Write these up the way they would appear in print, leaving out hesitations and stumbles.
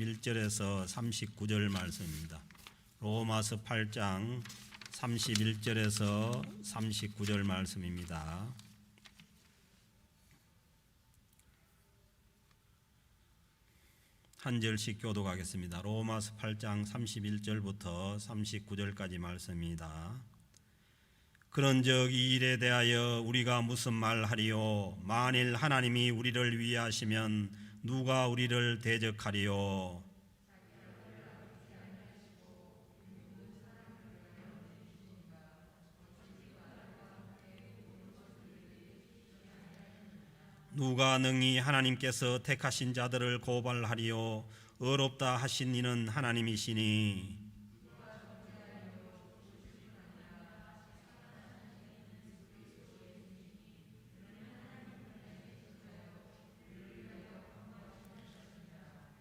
1절에서 39절 말씀입니다. 로마서 8장 31절에서 39절 말씀입니다. 한 절씩 교독하겠습니다. 로마서 8장 31절부터 39절까지 말씀입니다. 그런즉 이 일에 대하여 우리가 무슨 말하리요? 만일 하나님이 우리를 위하시면 누가 우리를 대적하리요? 누가 능히 하나님께서 택하신 자들을 고발하리요? 의롭다 하신 이는 하나님이시니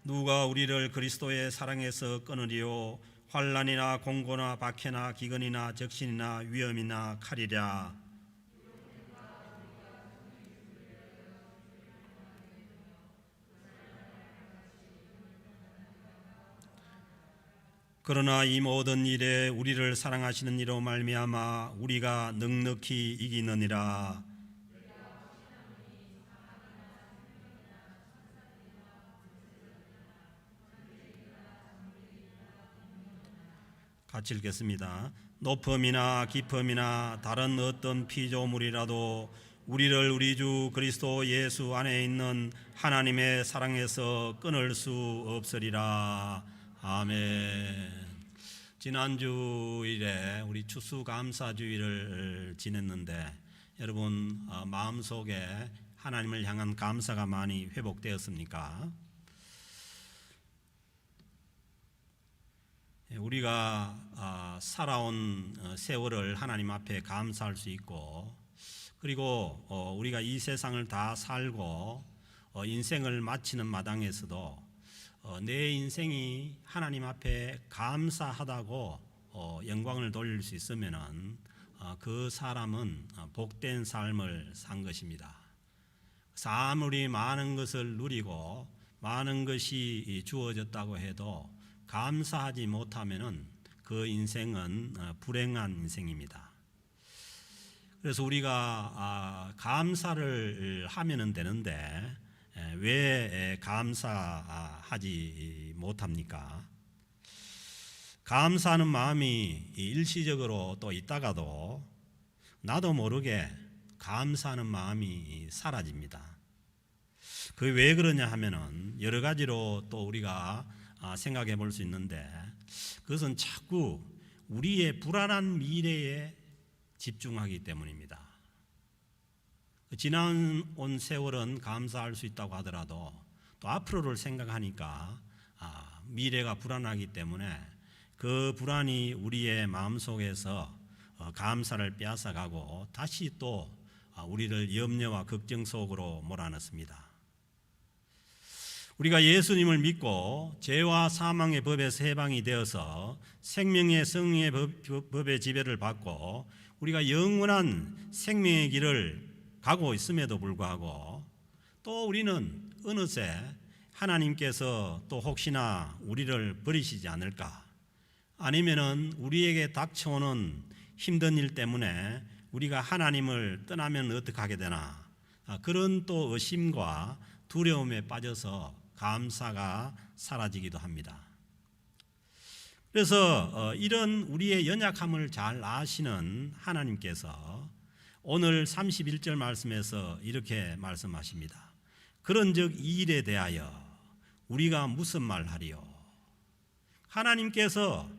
누가 우리를 그리스도의 사랑에서 끊으리요? 환난이나 공고나 박해나 기근이나 적신이나 위험이나 칼이랴. 그러나 이 모든 일에 우리를 사랑하시는 이로 말미암아 우리가 넉넉히 이기느니라. 같이 읽겠습니다. 높음이나 깊음이나 다른 어떤 피조물이라도 우리를 우리 주 그리스도 예수 안에 있는 하나님의 사랑에서 끊을 수 없으리라. 아멘. 지난주일에 우리 추수감사주일을 지냈는데 여러분 마음속에 하나님을 향한 감사가 많이 회복되었습니까? 우리가 살아온 세월을 하나님 앞에 감사할 수 있고, 그리고 우리가 이 세상을 다 살고 인생을 마치는 마당에서도 내 인생이 하나님 앞에 감사하다고 영광을 돌릴 수 있으면은 그 사람은 복된 삶을 산 것입니다. 아무리 많은 것을 누리고 많은 것이 주어졌다고 해도 감사하지 못하면은 그 인생은 불행한 인생입니다. 그래서 우리가 감사를 하면은 되는데 왜 감사하지 못합니까? 감사하는 마음이 일시적으로 또 있다가도 나도 모르게 감사하는 마음이 사라집니다. 그게 왜 그러냐 하면은 여러 가지로 또 우리가 생각해 볼 수 있는데, 그것은 자꾸 우리의 불안한 미래에 집중하기 때문입니다. 지나온 세월은 감사할 수 있다고 하더라도 또 앞으로를 생각하니까 미래가 불안하기 때문에 그 불안이 우리의 마음속에서 감사를 빼앗아가고 다시 또 우리를 염려와 걱정 속으로 몰아넣습니다. 우리가 예수님을 믿고 죄와 사망의 법에서 해방이 되어서 생명의 성령의 법의 지배를 받고 우리가 영원한 생명의 길을 가고 있음에도 불구하고 또 우리는 어느새 하나님께서 또 혹시나 우리를 버리시지 않을까, 아니면은 우리에게 닥쳐오는 힘든 일 때문에 우리가 하나님을 떠나면 어떻게 하게 되나, 그런 또 의심과 두려움에 빠져서 감사가 사라지기도 합니다. 그래서 이런 우리의 연약함을 잘 아시는 하나님께서 오늘 31절 말씀에서 이렇게 말씀하십니다. 그런즉 이 일에 대하여 우리가 무슨 말하리요? 하나님께서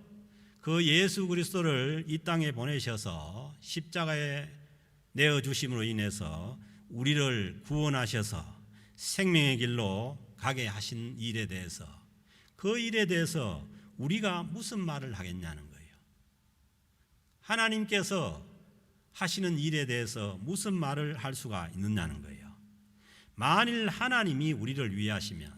그 예수 그리스도를 이 땅에 보내셔서 십자가에 내어주심으로 인해서 우리를 구원하셔서 생명의 길로 가게 하신 일에 대해서, 그 일에 대해서 우리가 무슨 말을 하겠냐는 거예요. 하나님께서 하시는 일에 대해서 무슨 말을 할 수가 있느냐는 거예요. 만일 하나님이 우리를 위하시면,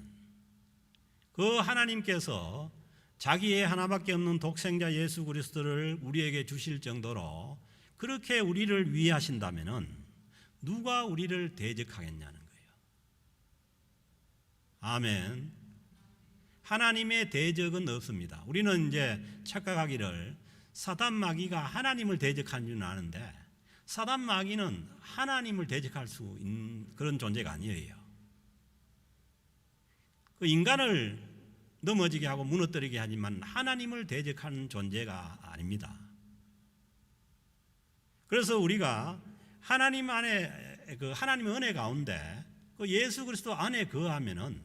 그 하나님께서 자기의 하나밖에 없는 독생자 예수 그리스도를 우리에게 주실 정도로 그렇게 우리를 위하신다면은 누가 우리를 대적하겠냐는 거예요. 아멘. 하나님의 대적은 없습니다. 우리는 이제 착각하기를 사단 마귀가 하나님을 대적하는 줄 아는데, 사단 마귀는 하나님을 대적할 수 있는 그런 존재가 아니에요. 그 인간을 넘어지게 하고 무너뜨리게 하지만 하나님을 대적하는 존재가 아닙니다. 그래서 우리가 하나님 안에, 그 하나님의 은혜 가운데 그 예수 그리스도 안에 거하면은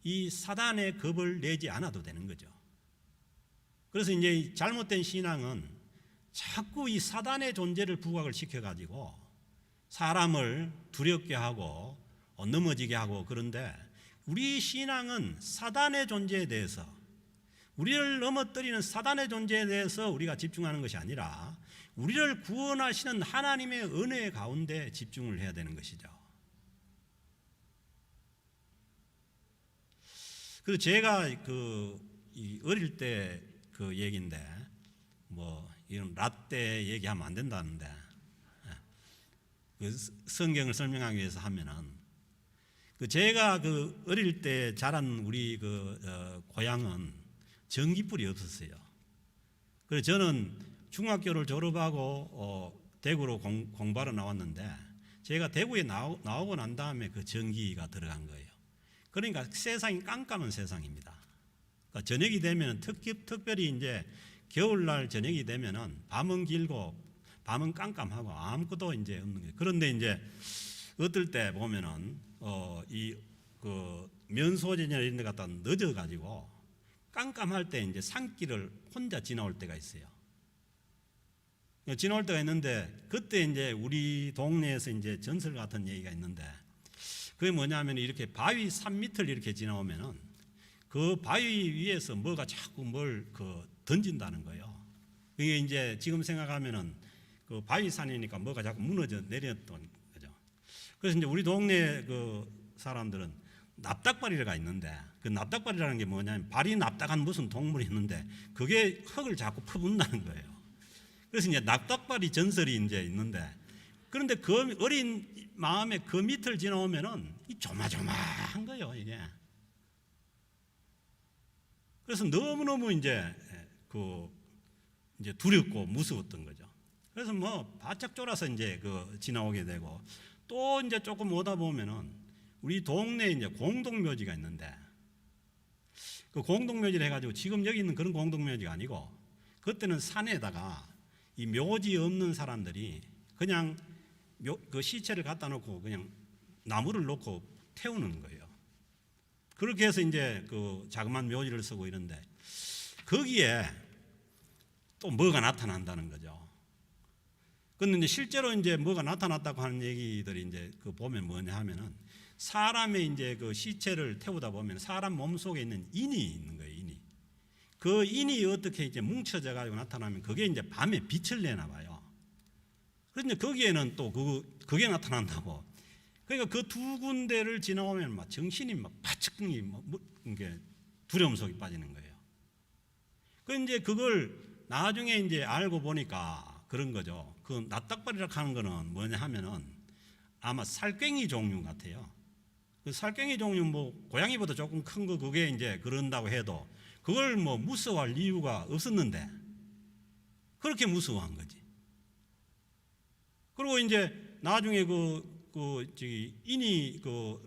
이 사단의 겁을 내지 않아도 되는 거죠. 그래서 이제 잘못된 신앙은 자꾸 이 사단의 존재를 부각을 시켜가지고 사람을 두렵게 하고 넘어지게 하고, 그런데 우리 신앙은 사단의 존재에 대해서, 우리를 넘어뜨리는 사단의 존재에 대해서 우리가 집중하는 것이 아니라 우리를 구원하시는 하나님의 은혜 가운데 집중을 해야 되는 것이죠. 그래서 제가 어릴 때 그 얘기인데, 뭐 이런 라떼 얘기하면 안 된다는데, 그 성경을 설명하기 위해서 하면은, 제가 어릴 때 자란 우리 고향은 전기불이 없었어요. 그래서 저는 중학교를 졸업하고 대구로 공부하러 나왔는데, 제가 대구에 나오고 난 다음에 그 전기가 들어간 거예요. 그러니까 세상이 깜깜한 세상입니다. 그러니까 저녁이 되면 특별히 이제 겨울날 저녁이 되면은 밤은 길고 밤은 깜깜하고 아무것도 이제 없는 거예요. 그런데 이제 어떨 때 보면은 면소재나 이런 데 갖다 늦어가지고 깜깜할 때 이제 산길을 혼자 지나올 때가 있어요. 지나올 때가 있는데, 그때 이제 우리 동네에서 이제 전설 같은 얘기가 있는데, 그게 뭐냐면 이렇게 바위 산 밑을 이렇게 지나오면은 그 바위 위에서 뭐가 자꾸 뭘 던진다는 거예요. 이게 이제 지금 생각하면은 그 바위 산이니까 뭐가 자꾸 무너져 내렸던 거죠. 그래서 이제 우리 동네 사람들은 납작발이가 있는데, 그 납작발이라는 게 뭐냐면 발이 납작한 무슨 동물이 있는데 그게 흙을 자꾸 퍼붓는다는 거예요. 그래서 이제 납작발이 전설이 이제 있는데, 그런데 그 어린 마음에 그 밑을 지나오면은 이 조마조마한 거예요, 이게. 그래서 너무너무 이제 두렵고 무서웠던 거죠. 그래서 뭐 바짝 쫄아서 이제 지나오게 되고, 또 이제 조금 오다 보면은 우리 동네에 이제 공동묘지가 있는데, 그 공동묘지를 해가지고 지금 여기 있는 그런 공동묘지가 아니고, 그때는 산에다가 이 묘지 없는 사람들이 그냥 그 시체를 갖다 놓고 그냥 나무를 놓고 태우는 거예요. 그렇게 해서 이제 그 자그마한 묘지를 쓰고 이런데, 거기에 또 뭐가 나타난다는 거죠. 그런데 이제 실제로 이제 뭐가 나타났다고 하는 얘기들이 이제 보면 뭐냐 하면은, 사람의 이제 그 시체를 태우다 보면 사람 몸 속에 있는 인이 있는 거예요, 인이. 그 인이 어떻게 이제 뭉쳐져 가지고 나타나면 그게 이제 밤에 빛을 내나 봐요. 그런데 거기에는 또 그게 나타난다고. 그러니까 그 두 군데를 지나오면 막 정신이 막 바짝 이게 두려움 속에 빠지는 거예요. 그 이제 그걸 나중에 이제 알고 보니까 그런 거죠. 그 납작발이라고 하는 거는 뭐냐 하면은 아마 살쾡이 종류 같아요. 그 살쾡이 종류 뭐 고양이보다 조금 큰 거, 그게 이제 그런다고 해도 그걸 뭐 무서워할 이유가 없었는데 그렇게 무서워한 거지. 그리고 이제 나중에 인이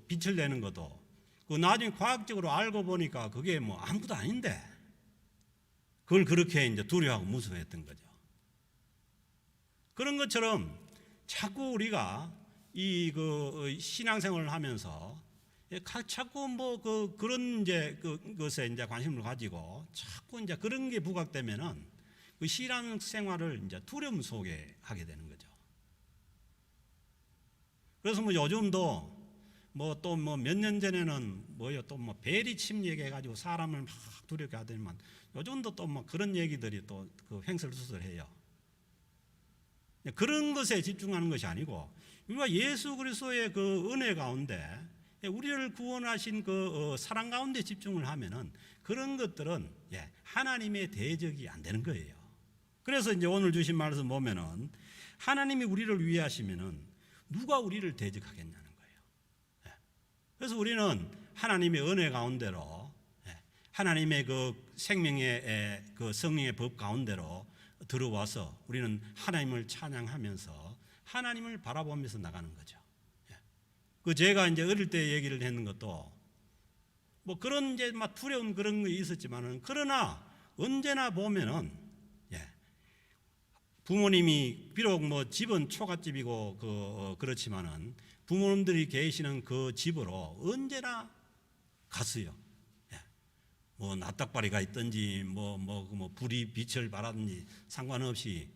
빛을 내는 것도 나중에 과학적으로 알고 보니까 그게 뭐 아무것도 아닌데 그걸 그렇게 이제 두려워하고 무서워했던 거죠. 그런 것처럼 자꾸 우리가 신앙생활을 하면서 자꾸 뭐 그런 이제 것에 이제 관심을 가지고 자꾸 이제 그런 게 부각되면은 그 신앙생활을 이제 두려움 속에 하게 되는 거죠. 그래서 뭐 요즘도 뭐 또 뭐 몇 년 전에는 뭐요 또 뭐 베리침 얘기해가지고 사람을 막 두렵게 하더니만 요즘도 또 뭐 그런 얘기들이 또 횡설수설해요. 그런 것에 집중하는 것이 아니고 우리가 예수 그리스도의 그 은혜 가운데 우리를 구원하신 그 사랑 가운데 집중을 하면은 그런 것들은 하나님의 대적이 안 되는 거예요. 그래서 이제 오늘 주신 말씀 보면은 하나님이 우리를 위하시면은 누가 우리를 대적하겠냐는 거예요. 그래서 우리는 하나님의 은혜 가운데로 하나님의 그 생명의 그 성령의 법 가운데로 들어와서 우리는 하나님을 찬양하면서 하나님을 바라보면서 나가는 거죠. 그 제가 이제 어릴 때 얘기를 했는 것도 뭐 그런 이제 막 두려운 그런 게 있었지만은, 그러나 언제나 보면은 부모님이 비록 뭐 집은 초가집이고 그렇지만은 부모님들이 계시는 그 집으로 언제나 갔어요. 뭐 납작바리가 있든지 뭐 불이 빛을 발하든지 상관없이.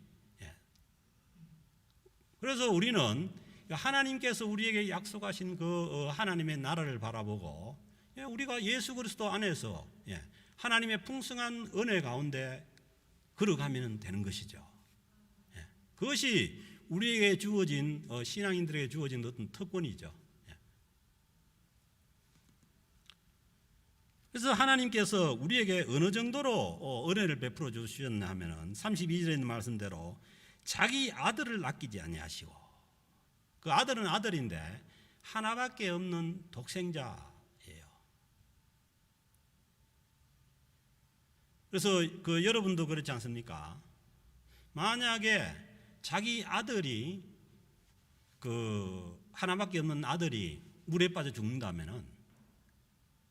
그래서 우리는 하나님께서 우리에게 약속하신 그 하나님의 나라를 바라보고 우리가 예수 그리스도 안에서 하나님의 풍성한 은혜 가운데 걸어가면 되는 것이죠. 그것이 우리에게 주어진 신앙인들에게 주어진 어떤 특권이죠. 그래서 하나님께서 우리에게 어느 정도로 은혜를 베풀어 주셨나 하면은 32절에 있는 말씀대로 자기 아들을 아끼지 아니하시고, 그 아들은 아들인데 하나밖에 없는 독생자예요. 그래서 그 여러분도 그렇지 않습니까? 만약에 자기 아들이 그 하나밖에 없는 아들이 물에 빠져 죽는다면은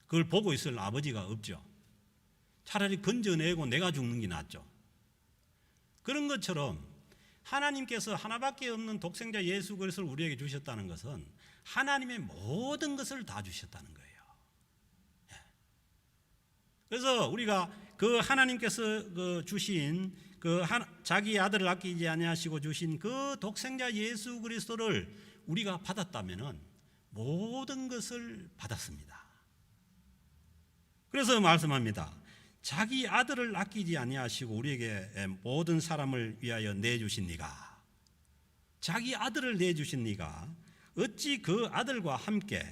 그걸 보고 있을 아버지가 없죠. 차라리 건져내고 내가 죽는 게 낫죠. 그런 것처럼 하나님께서 하나밖에 없는 독생자 예수 그리스도를 우리에게 주셨다는 것은 하나님의 모든 것을 다 주셨다는 거예요. 그래서 우리가 그 하나님께서 주신 자기 아들을 아끼지 아니하시고 주신 그 독생자 예수 그리스도를 우리가 받았다면은 모든 것을 받았습니다. 그래서 말씀합니다. 자기 아들을 아끼지 아니하시고 우리에게 모든 사람을 위하여 내주신 이가, 자기 아들을 내주신 이가 어찌 그 아들과 함께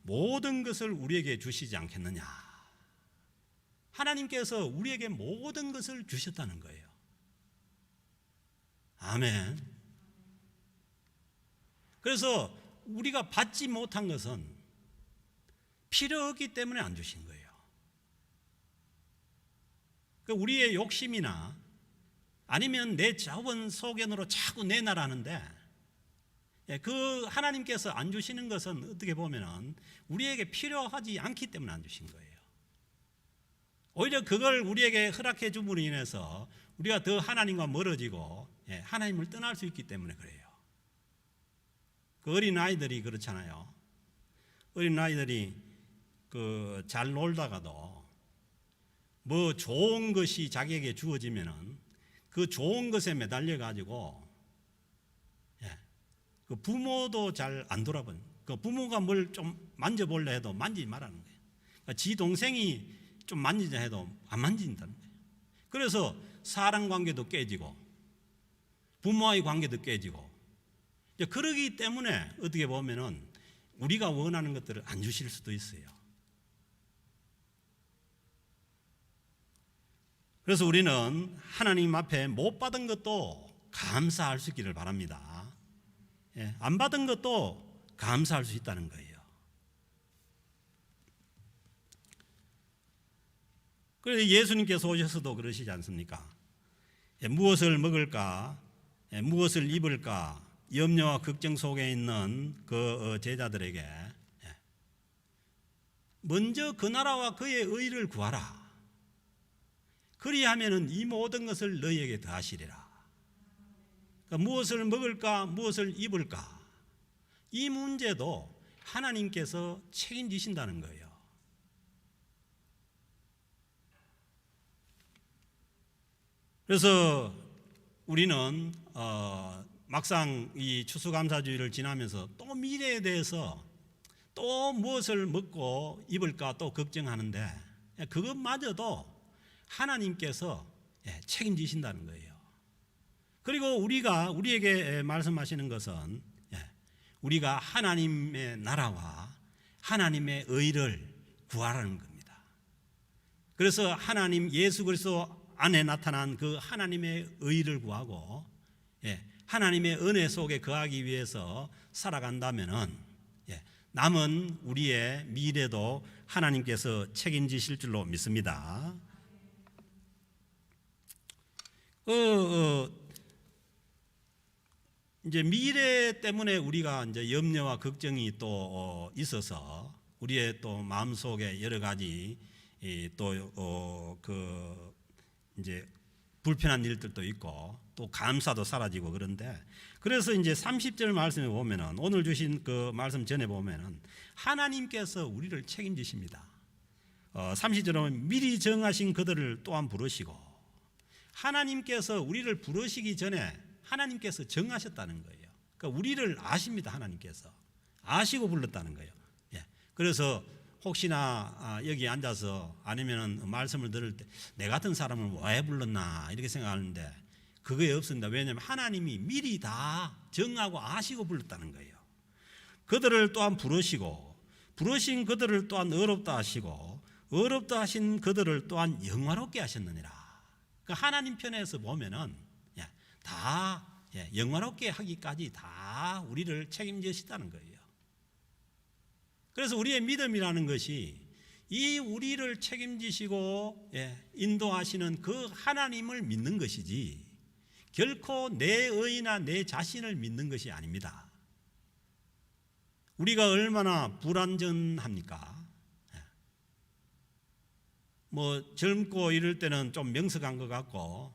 모든 것을 우리에게 주시지 않겠느냐. 하나님께서 우리에게 모든 것을 주셨다는 거예요. 아멘. 그래서 우리가 받지 못한 것은 필요 없기 때문에 안 주신 거예요. 우리의 욕심이나 아니면 내 자원 소견으로 자꾸 내놔라는데, 그 하나님께서 안 주시는 것은 어떻게 보면은 우리에게 필요하지 않기 때문에 안 주신 거예요. 오히려 그걸 우리에게 허락해 줌으로 인해서 우리가 더 하나님과 멀어지고 하나님을 떠날 수 있기 때문에 그래요. 그 어린 아이들이 그렇잖아요. 어린 아이들이 잘 놀다가도 뭐 좋은 것이 자기에게 주어지면은 그 좋은 것에 매달려 가지고 그 부모도 잘 안 돌아보는, 그 부모가 뭘 좀 만져볼래 해도 만지지 말라는 거예요. 그러니까 지 동생이 좀 만지자 해도 안 만진다는 거예요. 그래서 사람 관계도 깨지고 부모와의 관계도 깨지고, 그러기 때문에 어떻게 보면은 우리가 원하는 것들을 안 주실 수도 있어요. 그래서 우리는 하나님 앞에 못 받은 것도 감사할 수 있기를 바랍니다. 안 받은 것도 감사할 수 있다는 거예요. 그래서 예수님께서 오셔서도 그러시지 않습니까? 무엇을 먹을까, 무엇을 입을까 염려와 걱정 속에 있는 그 제자들에게 먼저 그 나라와 그의 의를 구하라. 그리하면은 이 모든 것을 너희에게 더하시리라. 그러니까 무엇을 먹을까, 무엇을 입을까, 이 문제도 하나님께서 책임지신다는 거예요. 그래서 우리는 막상 이 추수감사주의를 지나면서 또 미래에 대해서 또 무엇을 먹고 입을까 또 걱정하는데, 그것마저도 하나님께서 책임지신다는 거예요. 그리고 우리에게 말씀하시는 것은 우리가 하나님의 나라와 하나님의 의를 구하라는 겁니다. 그래서 하나님 예수 그리스도 안에 나타난 그 하나님의 의를 구하고 하나님의 은혜 속에 거하기 위해서 살아간다면은 남은 우리의 미래도 하나님께서 책임지실 줄로 믿습니다. 이제 미래 때문에 우리가 이제 염려와 걱정이 또 있어서 우리의 또 마음속에 여러 가지 또 이제 불편한 일들도 있고 또 감사도 사라지고 그런데, 그래서 이제 30절 말씀에 보면은, 오늘 주신 그 말씀 전에 보면은 하나님께서 우리를 책임지십니다. 30절에 보면 미리 정하신 그들을 또한 부르시고, 하나님께서 우리를 부르시기 전에 하나님께서 정하셨다는 거예요. 그러니까 우리를 아십니다. 하나님께서 아시고 불렀다는 거예요. 예. 그래서 혹시나 여기 앉아서 아니면은 말씀을 들을 때 내 같은 사람을 왜 불렀나 이렇게 생각하는데 그게 없습니다. 왜냐하면 하나님이 미리 다 정하고 아시고 불렀다는 거예요. 그들을 또한 부르시고, 부르신 그들을 또한 어렵다 하시고, 어렵다 하신 그들을 또한 영화롭게 하셨느니라. 그러니까 하나님 편에서 보면은 다 영화롭게 하기까지 다 우리를 책임지시다는 거예요. 그래서 우리의 믿음이라는 것이 이 우리를 책임지시고 인도하시는 그 하나님을 믿는 것이지 결코 내 의나 내 자신을 믿는 것이 아닙니다. 우리가 얼마나 불완전합니까? 뭐 젊고 이럴 때는 좀 명석한 것 같고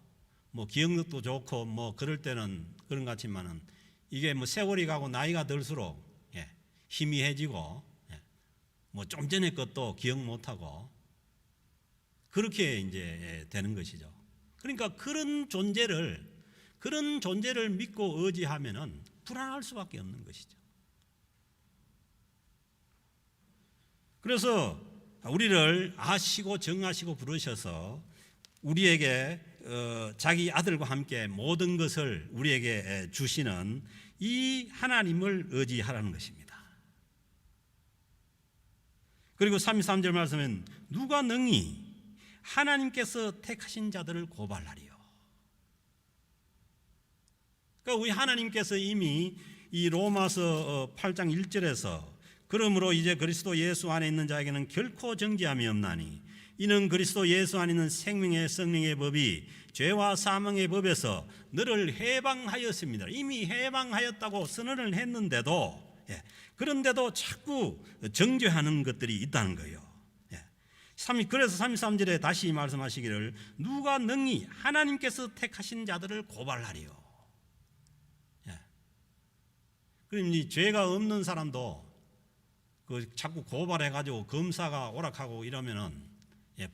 뭐 기억력도 좋고 뭐 그럴 때는 그런 것 같지만은 이게 뭐 세월이 가고 나이가 들수록 희미해지고 뭐 좀 전에 것도 기억 못하고 그렇게 이제 되는 것이죠. 그러니까 그런 존재를 믿고 의지하면은 불안할 수밖에 없는 것이죠. 그래서 우리를 아시고 정하시고 부르셔서 우리에게 자기 아들과 함께 모든 것을 우리에게 주시는 이 하나님을 의지하라는 것입니다. 그리고 33절 말씀은 누가 능히 하나님께서 택하신 자들을 고발하리요. 그러니까 우리 하나님께서 이미 이 로마서 8장 1절에서 그러므로 이제 그리스도 예수 안에 있는 자에게는 결코 정죄함이 없나니 이는 그리스도 예수 안에 있는 생명의 성령의 법이 죄와 사망의 법에서 너를 해방하였습니다. 이미 해방하였다고 선언을 했는데도 그런데도 자꾸 정죄하는 것들이 있다는 거예요. 그래서 33절에 다시 말씀하시기를 누가 능히 하나님께서 택하신 자들을 고발하리요. 그럼 이 죄가 없는 사람도 자꾸 고발해가지고 검사가 오락하고 이러면은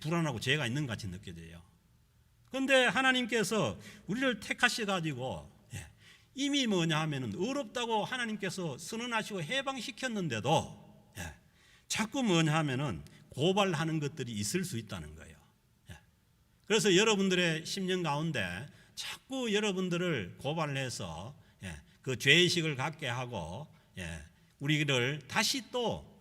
불안하고 죄가 있는 것 같이 느껴져요. 그런데 하나님께서 우리를 택하셔가지고 이미 뭐냐 하면은 어렵다고 하나님께서 선언하시고 해방시켰는데도 자꾸 뭐냐 하면은 고발하는 것들이 있을 수 있다는 거예요. 그래서 여러분들의 심령 가운데 자꾸 여러분들을 고발해서 그 죄의식을 갖게 하고 우리를 다시 또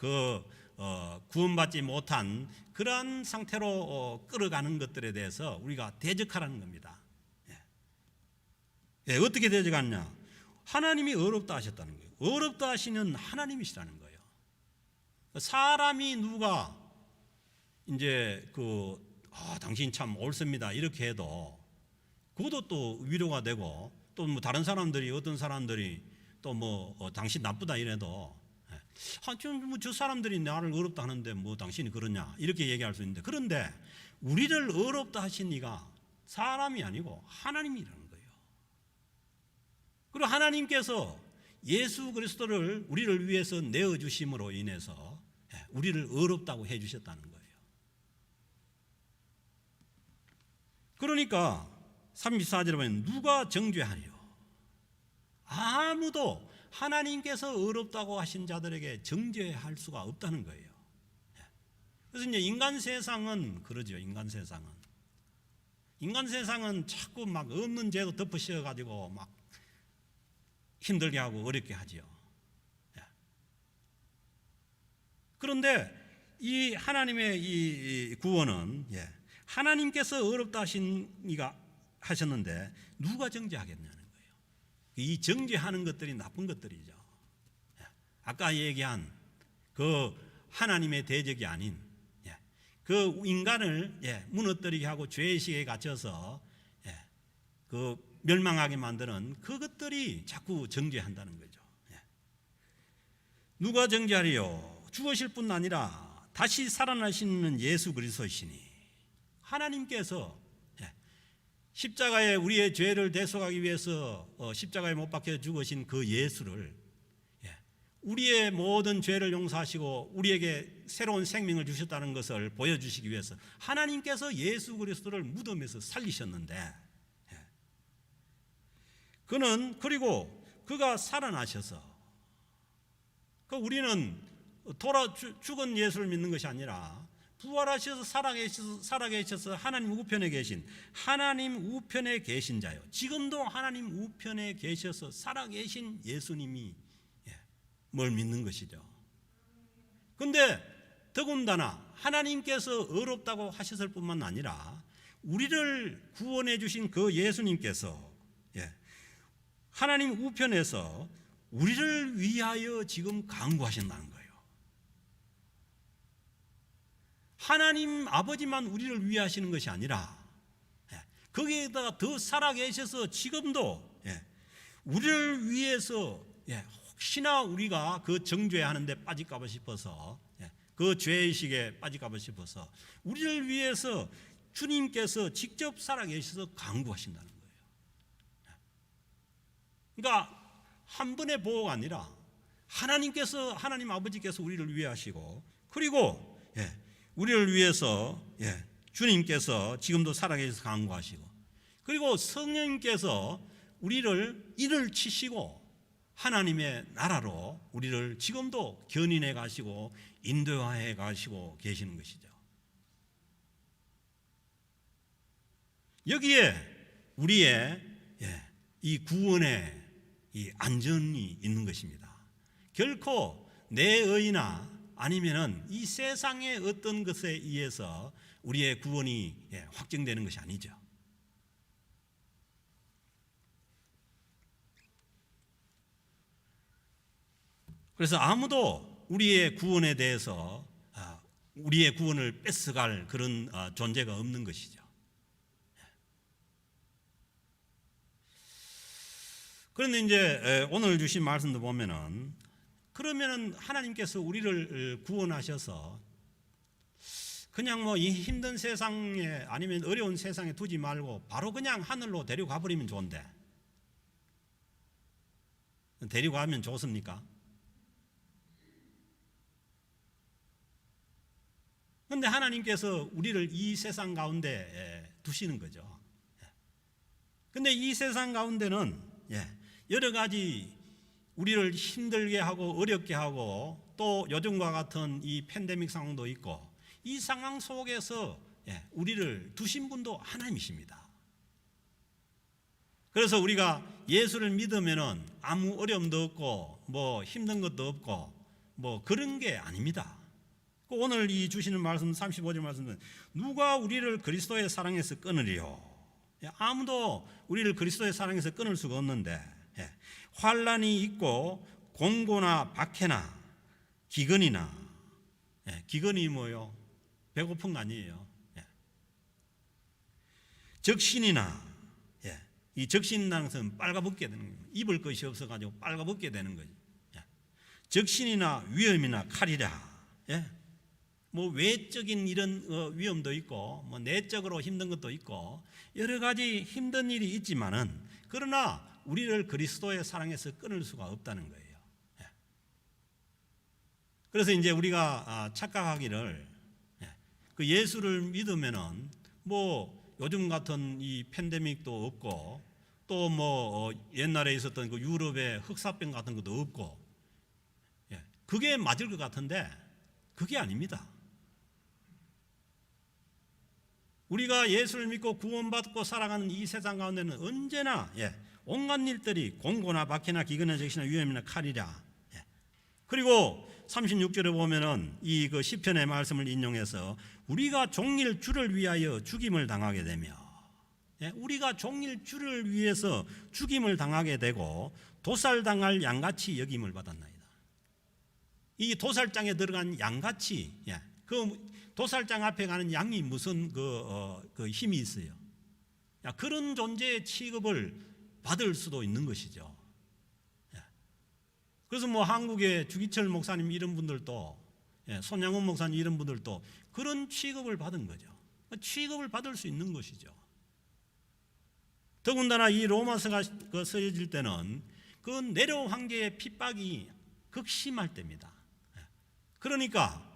구원받지 못한 그러한 상태로 끌어가는 것들에 대해서 우리가 대적하라는 겁니다. 어떻게 대적하느냐? 하나님이 어렵다 하셨다는 거예요. 어렵다 하시는 하나님이시라는 거예요. 사람이 누가 이제 당신 참 옳습니다 이렇게 해도 그것도 또 위로가 되고 또 뭐 다른 사람들이 어떤 사람들이 또 뭐 당신 나쁘다 이래도 저 사람들이 나를 어렵다 하는데 뭐 당신이 그러냐 이렇게 얘기할 수 있는데, 그런데 우리를 어렵다 하신 이가 사람이 아니고 하나님이라는 거예요. 그리고 하나님께서 예수 그리스도를 우리를 위해서 내어주심으로 인해서 우리를 어렵다고 해주셨다는 거예요. 그러니까 34절에 보면 누가 정죄하리요? 아무도 하나님께서 어렵다고 하신 자들에게 정죄할 수가 없다는 거예요. 그래서 이제 인간 세상은 그러죠. 인간 세상은 자꾸 막 없는 죄도 덮으셔 가지고 막 힘들게 하고 어렵게 하지요. 그런데 이 하나님의 이 구원은 하나님께서 어렵다 하신 이가 하셨는데 누가 정죄하겠냐는 거예요. 이 정죄하는 것들이 나쁜 것들이죠. 아까 얘기한 그 하나님의 대적이 아닌 그 인간을 무너뜨리게 하고 죄의식에 갇혀서 그 멸망하게 만드는 그것들이 자꾸 정죄한다는 거죠. 누가 정죄하리요? 죽으실 뿐 아니라 다시 살아나시는 예수 그리스도이시니 하나님께서 십자가에 우리의 죄를 대속하기 위해서 십자가에 못 박혀 죽으신 그 예수를 우리의 모든 죄를 용서하시고 우리에게 새로운 생명을 주셨다는 것을 보여주시기 위해서 하나님께서 예수 그리스도를 무덤에서 살리셨는데 그리고 그가 살아나셔서 우리는 죽은 예수를 믿는 것이 아니라 부활하셔서 살아계셔서 하나님 우편에 계신 자요, 지금도 하나님 우편에 계셔서 살아계신 예수님이 뭘 믿는 것이죠. 그런데 더군다나 하나님께서 의롭다고 하셨을 뿐만 아니라 우리를 구원해 주신 그 예수님께서 하나님 우편에서 우리를 위하여 지금 간구하신다는 거예요. 하나님 아버지만 우리를 위하시는 것이 아니라 거기에다가 더 살아계셔서 지금도 우리를 위해서 혹시나 우리가 그 정죄하는 데 빠질까 봐 싶어서 그 죄의식에 빠질까 봐 싶어서 우리를 위해서 주님께서 직접 살아계셔서 간구하신다는 거예요. 그러니까 한 번의 보호가 아니라 하나님 아버지께서 우리를 위하시고 그리고 우리를 위해서 주님께서 지금도 살아계셔서 간구하시고 그리고 성령님께서 우리를 일을 치시고 하나님의 나라로 우리를 지금도 견인해 가시고 인도해 가시고 계시는 것이죠. 여기에 우리의 이 구원의 이 안전이 있는 것입니다. 결코 내 의나 아니면은 이 세상의 어떤 것에 의해서 우리의 구원이 확정되는 것이 아니죠. 그래서 아무도 우리의 구원에 대해서 우리의 구원을 뺏어갈 그런 존재가 없는 것이죠. 그런데 이제 오늘 주신 말씀도 보면은 그러면은 하나님께서 우리를 구원하셔서 그냥 뭐 이 힘든 세상에 아니면 어려운 세상에 두지 말고 바로 그냥 하늘로 데려가 버리면 좋은데 데려가면 좋습니까? 그런데 하나님께서 우리를 이 세상 가운데 두시는 거죠. 그런데 이 세상 가운데는 여러 가지 우리를 힘들게 하고 어렵게 하고 또 요즘과 같은 이 팬데믹 상황도 있고 이 상황 속에서 우리를 두신 분도 하나님이십니다. 그래서 우리가 예수를 믿으면은 아무 어려움도 없고 뭐 힘든 것도 없고 뭐 그런 게 아닙니다. 오늘 이 주시는 말씀 35절 말씀은 누가 우리를 그리스도의 사랑에서 끊으리요? 아무도 우리를 그리스도의 사랑에서 끊을 수가 없는데 환난이 있고 공고나 박해나 기근이나 기근이 뭐요? 배고픈 거 아니에요. 적신이나 이 적신이라는 것은 빨가벗게 되는 거예요. 입을 것이 없어가지고 빨가벗게 되는 거죠. 적신이나 위험이나 칼이라. 뭐 외적인 이런 위험도 있고 뭐 내적으로 힘든 것도 있고 여러 가지 힘든 일이 있지만은 그러나 우리를 그리스도의 사랑에서 끊을 수가 없다는 거예요. 그래서 이제 우리가 착각하기를 그 예수를 믿으면은 뭐 요즘 같은 이 팬데믹도 없고 또 뭐 옛날에 있었던 그 유럽의 흑사병 같은 것도 없고 그게 맞을 것 같은데 그게 아닙니다. 우리가 예수를 믿고 구원받고 살아가는 이 세상 가운데는 언제나 온갖 일들이 공고나 박해나 기근이나 적시나 위험이나 칼이라. 그리고 36절에 보면은 이 그 시편의 말씀을 인용해서 우리가 종일 주를 위하여 죽임을 당하게 되며 우리가 종일 주를 위해서 죽임을 당하게 되고 도살당할 양같이 여김을 받았나이다. 이 도살장에 들어간 양같이, 그 도살장 앞에 가는 양이 무슨 그 힘이 있어요. 그런 존재의 취급을 받을 수도 있는 것이죠. 그래서 뭐 한국의 주기철 목사님 이런 분들도, 손양훈 목사님 이런 분들도 그런 취급을 받은 거죠. 취급을 받을 수 있는 것이죠. 더군다나 이 로마서가 쓰여질 때는 그 네로 황제의 핍박이 극심할 때입니다. 그러니까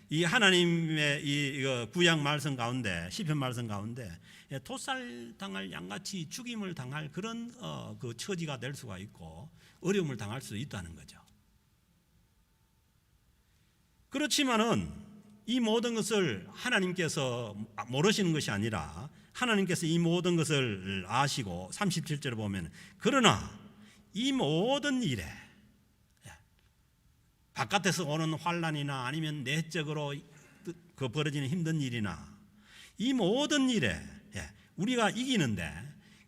이 하나님의 이 구약 말씀 가운데, 시편 말씀 가운데 도살당할 양같이 죽임을 당할 그런 그 처지가 될 수가 있고 어려움을 당할 수 있다는 거죠. 그렇지만은 이 모든 것을 하나님께서 모르시는 것이 아니라 하나님께서 이 모든 것을 아시고 37절에 보면 그러나 이 모든 일에 바깥에서 오는 환난이나 아니면 내적으로 그 벌어지는 힘든 일이나 이 모든 일에 우리가 이기는데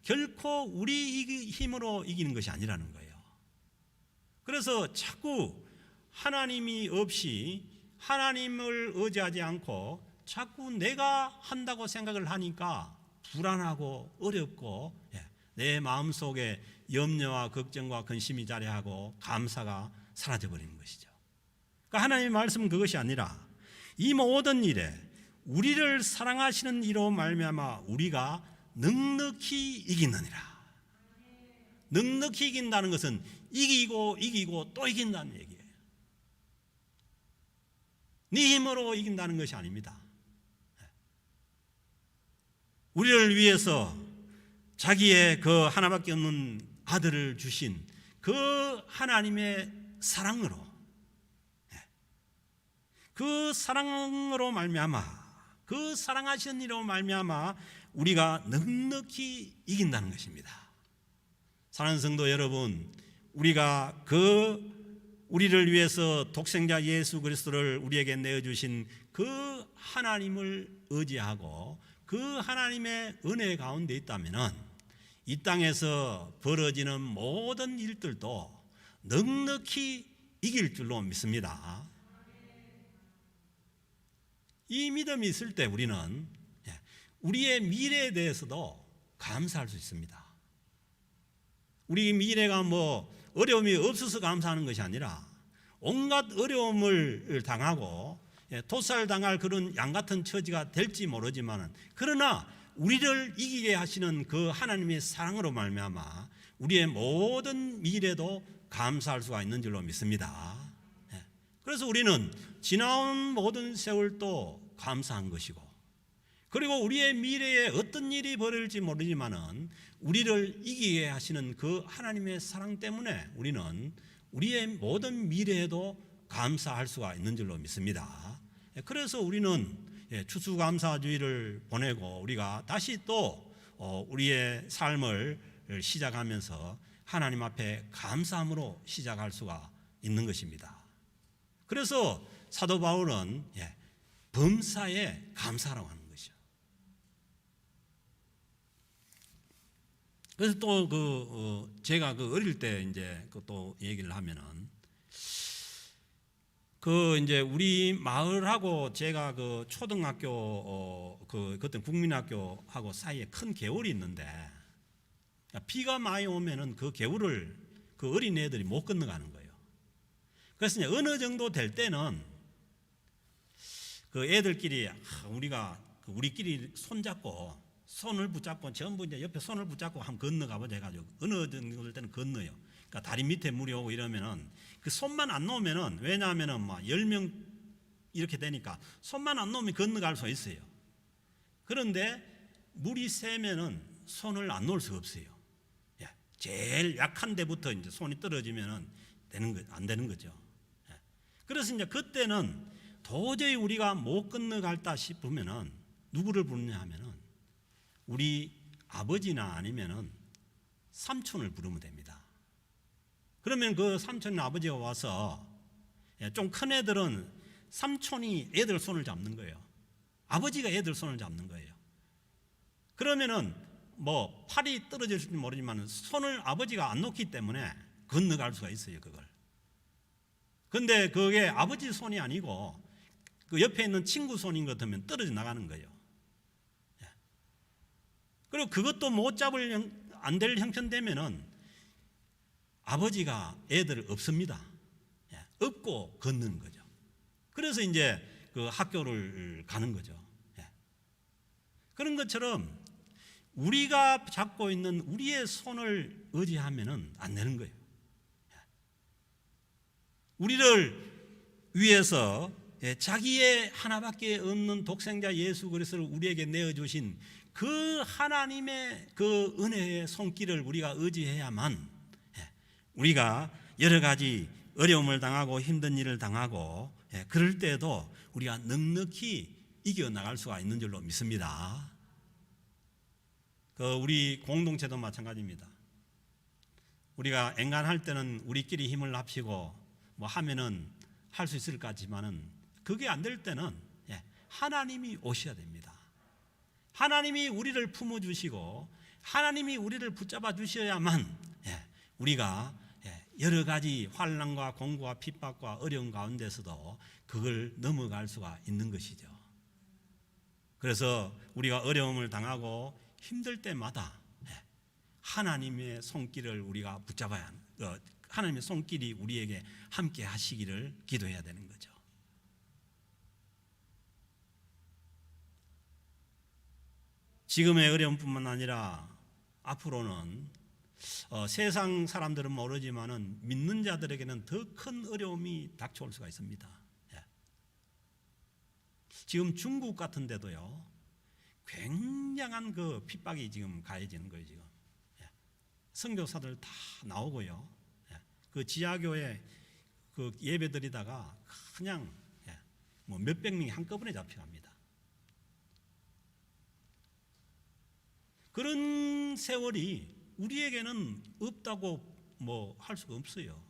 결코 우리 힘으로 이기는 것이 아니라는 거예요. 그래서 자꾸 하나님이 없이 하나님을 의지하지 않고 자꾸 내가 한다고 생각을 하니까 불안하고 어렵고 내 마음속에 염려와 걱정과 근심이 자리하고 감사가 사라져버리는 것이죠. 그러니까 하나님의 말씀은 그것이 아니라 이 모든 일에 우리를 사랑하시는 이로 말미암아 우리가 넉넉히 이기느니라. 넉넉히 이긴다는 것은 이기고 또 이긴다는 얘기예요. 네 힘으로 이긴다는 것이 아닙니다. 우리를 위해서 자기의 그 하나밖에 없는 아들을 주신 그 하나님의 사랑으로, 그 사랑으로 말미암아, 그 사랑하시는 이로 말미암아 우리가 넉넉히 이긴다는 것입니다. 사랑하는 성도 여러분, 우리가 우리를 위해서 독생자 예수 그리스도를 우리에게 내어주신 그 하나님을 의지하고 그 하나님의 은혜 가운데 있다면 이 땅에서 벌어지는 모든 일들도 넉넉히 이길 줄로 믿습니다. 이 믿음이 있을 때 우리는 우리의 미래에 대해서도 감사할 수 있습니다. 우리 미래가 뭐 어려움이 없어서 감사하는 것이 아니라 온갖 어려움을 당하고 도살당할 그런 양같은 처지가 될지 모르지만 그러나 우리를 이기게 하시는 그 하나님의 사랑으로 말미암아 우리의 모든 미래도 감사할 수가 있는 줄로 믿습니다. 그래서 우리는 지나온 모든 세월도 감사한 것이고 그리고 우리의 미래에 어떤 일이 벌어질지 모르지만은 우리를 이기게 하시는 그 하나님의 사랑 때문에 우리는 우리의 모든 미래에도 감사할 수가 있는 줄로 믿습니다. 그래서 우리는 추수감사주의를 보내고 우리가 다시 또 우리의 삶을 시작하면서 하나님 앞에 감사함으로 시작할 수가 있는 것입니다. 그래서 사도 바울은 범사에 감사라고 하는 것이죠. 그래서 또 제가 어릴 때 이제 또 얘기를 하면은 이제 우리 마을하고 제가 초등학교 그때 국민학교하고 사이에 큰 개울이 있는데 비가 많이 오면은 그 개울을 그 어린 애들이 못 건너가는 거예요. 그래서 이제 어느 정도 될 때는 그 애들끼리 우리끼리 손을 붙잡고 전부 이제 옆에 손을 붙잡고 한번 건너가 보자 해가지고 어느 정도 될 때는 건너요. 그러니까 다리 밑에 물이 오고 이러면은 그 손만 안 놓으면은 왜냐하면은 막 10명 이렇게 되니까 손만 안 놓으면 건너갈 수 있어요. 그런데 물이 세면은 손을 안 놓을 수가 없어요. 제일 약한 데부터 이제 손이 떨어지면은 안 되는 거죠. 그래서 이제 그때는 도저히 우리가 못 건너갈다 싶으면은 누구를 부르냐 하면은 우리 아버지나 아니면은 삼촌을 부르면 됩니다. 그러면 그 삼촌 아버지가 와서 좀 큰 애들은 삼촌이 애들 손을 잡는 거예요. 아버지가 애들 손을 잡는 거예요. 그러면은 뭐 팔이 떨어질지 모르지만 손을 아버지가 안 놓기 때문에 건너갈 수가 있어요. 그걸. 근데 그게 아버지 손이 아니고 그 옆에 있는 친구 손인 것 같으면 떨어져 나가는 거예요. 그리고 그것도 못 잡을 안 될 형편되면은 아버지가 애들을 업습니다. 업고 걷는 거죠. 그래서 이제 그 학교를 가는 거죠. 그런 것처럼 우리가 잡고 있는 우리의 손을 의지하면은 안 되는 거예요. 우리를 위해서 자기의 하나밖에 없는 독생자 예수 그리스도를 우리에게 내어주신 그 하나님의 그 은혜의 손길을 우리가 의지해야만 우리가 여러 가지 어려움을 당하고 힘든 일을 당하고 그럴 때에도 우리가 넉넉히 이겨나갈 수가 있는 줄로 믿습니다. 우리 공동체도 마찬가지입니다. 우리가 엔간할 때는 우리끼리 힘을 합치고 뭐 하면은 할 수 있을 것 같지만은 그게 안 될 때는 하나님이 오셔야 됩니다. 하나님이 우리를 품어주시고 하나님이 우리를 붙잡아 주셔야만 우리가 여러 가지 환난과 공고와 핍박과 어려운 가운데서도 그걸 넘어갈 수가 있는 것이죠. 그래서 우리가 어려움을 당하고 힘들 때마다 하나님의 손길을 우리가 붙잡아야 하나님의 손길이 우리에게 함께 하시기를 기도해야 되는 거죠. 지금의 어려움뿐만 아니라 앞으로는 세상 사람들은 모르지만은 믿는 자들에게는 더 큰 어려움이 닥쳐올 수가 있습니다. 지금 중국 같은 데도요 굉장한 그 핍박이 지금 가해지는 거예요. 지금 선교사들 다 나오고요 그 지하교회 그 예배 드리다가 그냥 뭐 몇백 명이 한꺼번에 잡혀갑니다. 그런 세월이 우리에게는 없다고 뭐 할 수가 없어요.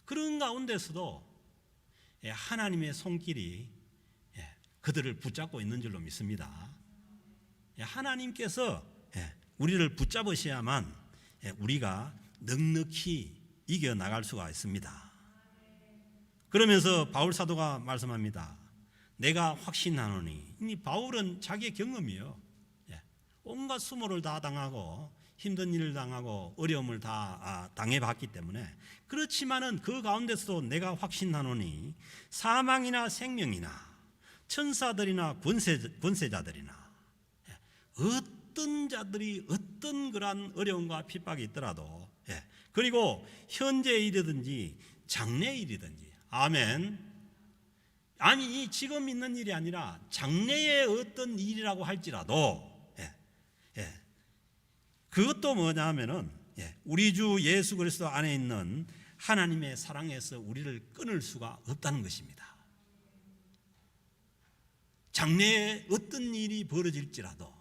그런 가운데서도 하나님의 손길이 그들을 붙잡고 있는 줄로 믿습니다. 하나님께서 우리를 붙잡으셔야만 우리가 넉넉히 이겨나갈 수가 있습니다. 그러면서 바울 사도가 말씀합니다. 내가 확신하노니. 이 바울은 자기의 경험이요 온갖 수모를 다 당하고 힘든 일을 당하고 어려움을 다 당해봤기 때문에 그렇지만은 그 가운데서도 내가 확신하노니 사망이나 생명이나 천사들이나 권세자들이나 어떤 자들이 어떤 그러한 어려움과 핍박이 있더라도 그리고 현재의 일이든지 장래의 일이든지 아멘. 아니 지금 있는 일이 아니라 장래의 어떤 일이라고 할지라도 그것도 뭐냐 하면은 우리 주 예수 그리스도 안에 있는 하나님의 사랑에서 우리를 끊을 수가 없다는 것입니다. 장래에 어떤 일이 벌어질지라도.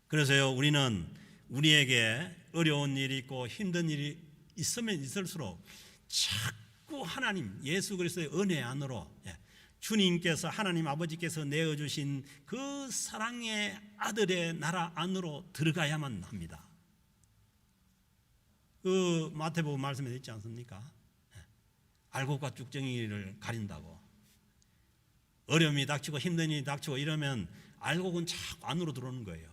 그래서요 우리는 우리에게 어려운 일이 있고 힘든 일이 있으면 있을수록 자꾸 하나님 예수 그리스도의 은혜 안으로 주님께서 하나님 아버지께서 내어주신 그 사랑의 아들의 나라 안으로 들어가야만 합니다. 그 마태복음 말씀에 있지 않습니까? 알곡과 쭉정이를 가린다고. 어려움이 닥치고 힘든 일이 닥치고 이러면 알곡은 자꾸 안으로 들어오는 거예요.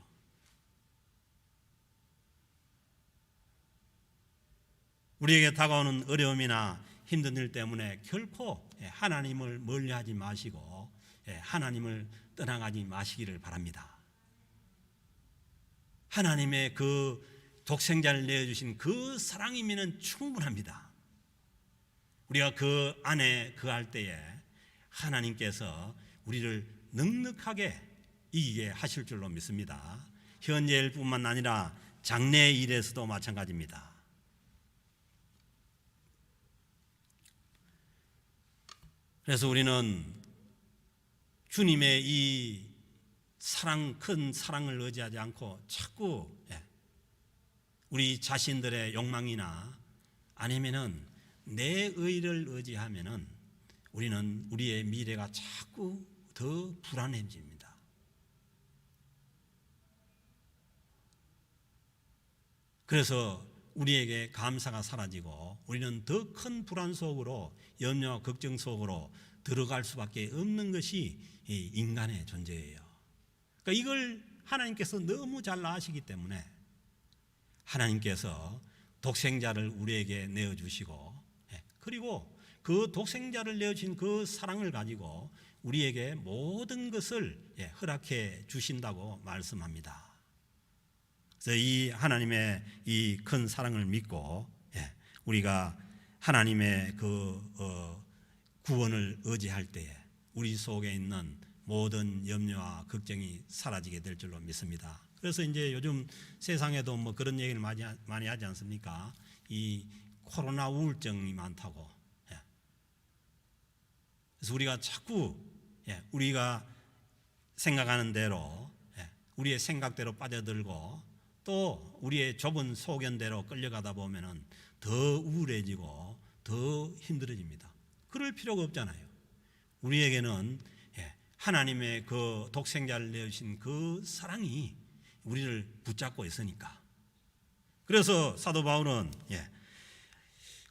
우리에게 다가오는 어려움이나 힘든 일 때문에 결코 하나님을 멀리하지 마시고 하나님을 떠나가지 마시기를 바랍니다. 하나님의 그 독생자를 내어주신 그 사랑이면 충분합니다. 우리가 그 안에 거할 때에 하나님께서 우리를 넉넉하게 이기게 하실 줄로 믿습니다. 현재일 뿐만 아니라 장래의 일에서도 마찬가지입니다. 그래서 우리는 주님의 이 사랑, 큰 사랑을 의지하지 않고 자꾸 우리 자신들의 욕망이나 아니면은 내 의를 의지하면은 우리는 우리의 미래가 자꾸 더 불안해집니다. 그래서 우리에게 감사가 사라지고 우리는 더 큰 불안 속으로, 염려와 걱정 속으로 들어갈 수밖에 없는 것이 이 인간의 존재예요. 그러니까 이걸 하나님께서 너무 잘 아시기 때문에 하나님께서 독생자를 우리에게 내어주시고, 그리고 그 독생자를 내어주신 그 사랑을 가지고 우리에게 모든 것을 허락해 주신다고 말씀합니다. 그래서 이 하나님의 이 큰 사랑을 믿고 우리가 하나님의 그 구원을 의지할 때에 우리 속에 있는 모든 염려와 걱정이 사라지게 될 줄로 믿습니다. 그래서 이제 요즘 세상에도 뭐 그런 얘기를 많이 하지 않습니까? 이 코로나 우울증이 많다고. 그래서 우리가 자꾸 우리가 생각하는 대로, 우리의 생각대로 빠져들고 또 우리의 좁은 소견대로 끌려가다 보면은 더 우울해지고 더 힘들어집니다. 그럴 필요가 없잖아요. 우리에게는 하나님의 그 독생자를 내주신 그 사랑이 우리를 붙잡고 있으니까. 그래서 사도 바울은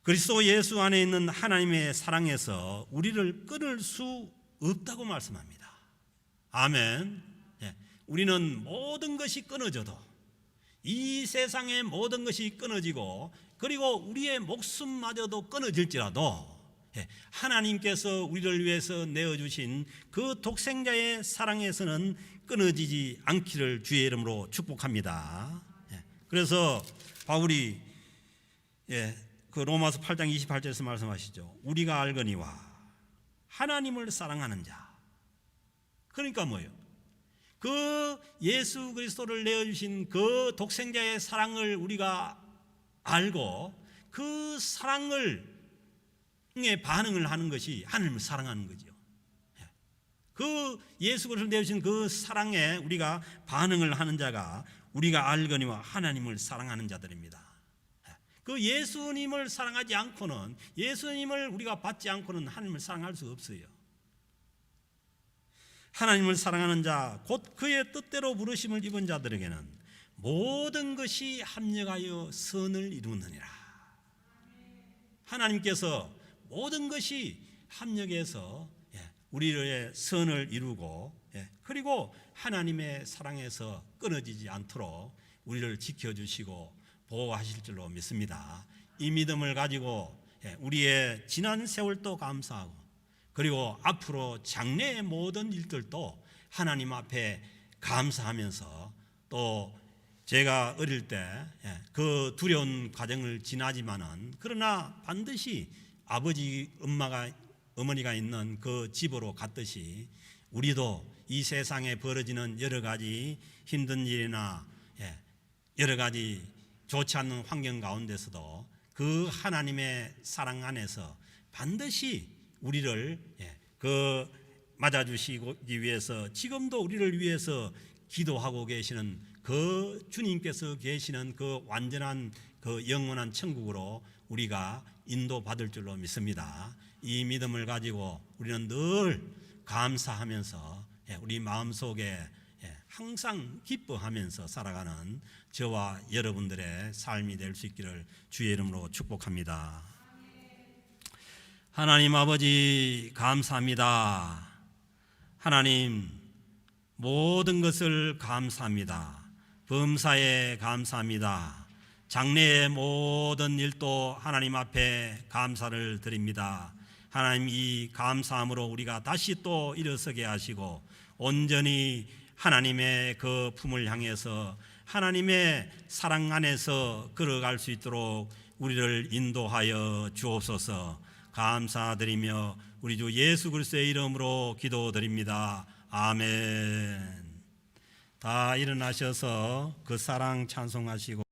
그리스도 예수 안에 있는 하나님의 사랑에서 우리를 끊을 수 없다고 말씀합니다. 아멘. 우리는 모든 것이 끊어져도, 이 세상의 모든 것이 끊어지고 그리고 우리의 목숨마저도 끊어질지라도 하나님께서 우리를 위해서 내어주신 그 독생자의 사랑에서는 끊어지지 않기를 주의 이름으로 축복합니다. 그래서 바울이 그 로마서 8장 28절에서 말씀하시죠. 우리가 알거니와 하나님을 사랑하는 자. 그러니까 뭐예요? 그 예수 그리스도를 내어주신 그 독생자의 사랑을 우리가 알고 그 사랑에 반응을 하는 것이 하나님을 사랑하는 거죠. 그 예수 그리스도를 내어주신 그 사랑에 우리가 반응을 하는 자가 우리가 알거니와 하나님을 사랑하는 자들입니다. 그 예수님을 사랑하지 않고는, 예수님을 우리가 받지 않고는 하나님을 사랑할 수 없어요. 하나님을 사랑하는 자, 곧 그의 뜻대로 부르심을 입은 자들에게는 모든 것이 합력하여 선을 이루느니라. 하나님께서 모든 것이 합력해서 우리의 선을 이루고, 그리고 하나님의 사랑에서 끊어지지 않도록 우리를 지켜주시고 보호하실 줄로 믿습니다. 이 믿음을 가지고 우리의 지난 세월도 감사하고, 그리고 앞으로 장래의 모든 일들도 하나님 앞에 감사하면서, 또 제가 어릴 때 그 두려운 과정을 지나지만은 그러나 반드시 아버지 어머니가 있는 그 집으로 갔듯이 우리도 이 세상에 벌어지는 여러 가지 힘든 일이나 여러 가지 좋지 않는 환경 가운데서도 그 하나님의 사랑 안에서 반드시 우리를 맞아주시기 위해서 지금도 우리를 위해서 기도하고 계시는 그 주님께서 계시는 그 완전한 그 영원한 천국으로 우리가 인도받을 줄로 믿습니다. 이 믿음을 가지고 우리는 늘 감사하면서 우리 마음속에 항상 기뻐하면서 살아가는 저와 여러분들의 삶이 될 수 있기를 주의 이름으로 축복합니다. 하나님 아버지 감사합니다. 하나님 모든 것을 감사합니다. 범사에 감사합니다. 장래의 모든 일도 하나님 앞에 감사를 드립니다. 하나님 이 감사함으로 우리가 다시 또 일어서게 하시고 온전히 하나님의 그 품을 향해서 하나님의 사랑 안에서 걸어갈 수 있도록 우리를 인도하여 주옵소서. 감사드리며 우리 주 예수 그리스도의 이름으로 기도드립니다. 아멘. 다 일어나셔서 그 사랑 찬송하시고